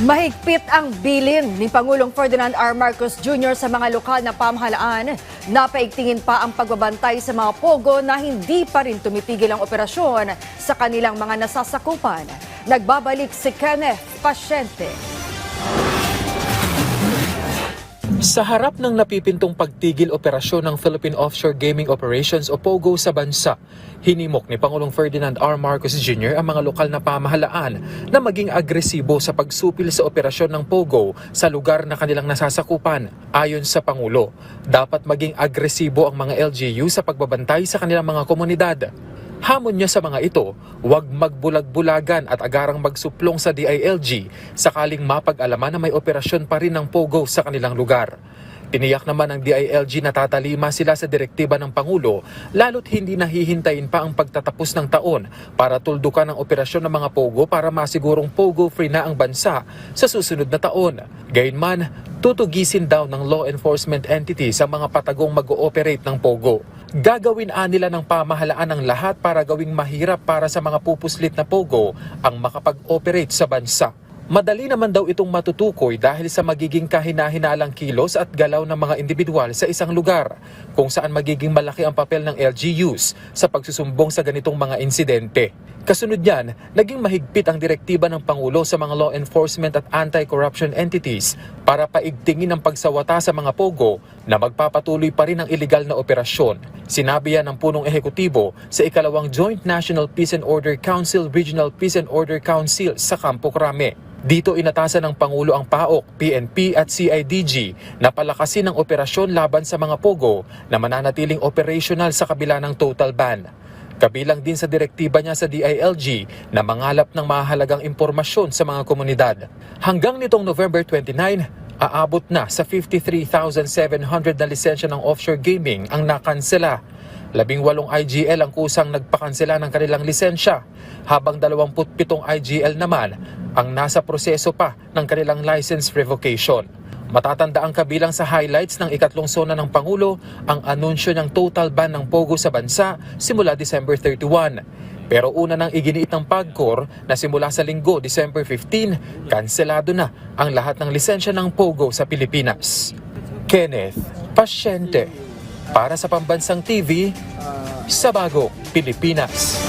Mahigpit ang bilin ni Pangulong Ferdinand R. Marcos Jr. sa mga lokal na pamahalaan. Napaigtingin pa ang pagbabantay sa mga pogo na hindi pa rin tumitigil ang operasyon sa kanilang mga nasasakupan. Nagbabalik si Kenneth Pasyente. Sa harap ng napipintong pagtigil operasyon ng Philippine Offshore Gaming Operations o POGO sa bansa, hinimok ni Pangulong Ferdinand R. Marcos Jr. ang mga lokal na pamahalaan na maging agresibo sa pagsupil sa operasyon ng POGO sa lugar na kanilang nasasakupan. Ayon sa Pangulo, dapat maging agresibo ang mga LGU sa pagbabantay sa kanilang mga komunidad. Hamon niya sa mga ito, huwag magbulag-bulagan at agarang magsuplong sa DILG sakaling mapag-alaman na may operasyon pa rin ng POGO sa kanilang lugar. Tiniyak naman ng DILG na tatalima sila sa direktiba ng Pangulo lalo't hindi nahihintayin pa ang pagtatapos ng taon para tuldukan ang operasyon ng mga POGO para masigurong POGO-free na ang bansa sa susunod na taon. Gayunman, tutugisin daw ng law enforcement entities ang mga patagong mag-ooperate ng POGO. Gagawin nila ng pamahalaan ang lahat para gawing mahirap para sa mga pupuslit na POGO ang makapag-operate sa bansa. Madali naman daw itong matutukoy dahil sa magiging kahina-hinalang kilos at galaw ng mga individual sa isang lugar, kung saan magiging malaki ang papel ng LGUs sa pagsusumbong sa ganitong mga insidente. Kasunod niyan, naging mahigpit ang direktiba ng Pangulo sa mga law enforcement at anti-corruption entities para paigtingin ang pagsawata sa mga POGO na magpapatuloy pa rin ang iligal na operasyon. Sinabi yan ng punong ehekutibo sa ikalawang Joint National Peace and Order Council Regional Peace and Order Council sa Campo Crame. Dito inatasan ng Pangulo ang PAOK, PNP at CIDG na palakasin ang operasyon laban sa mga POGO na mananatiling operational sa kabila ng total ban. Kabilang din sa direktiba niya sa DILG na mangalap ng mahalagang impormasyon sa mga komunidad. Hanggang nitong November 29, aabot na sa 53,700 na lisensya ng offshore gaming ang nakansela. 18 IGL ang kusang nagpakansela ng kanilang lisensya, habang 27 IGL naman ang nasa proseso pa ng kanilang license revocation. Matatanda ang kabilang sa highlights ng ikatlong sona ng Pangulo ang anunsyo ng total ban ng POGO sa bansa simula December 31. Pero una nang iginiit ng PAGCOR na simula sa linggo, December 15, kanselado na ang lahat ng lisensya ng POGO sa Pilipinas. Kenneth Pasyente para sa Pambansang TV sa Bagong Pilipinas.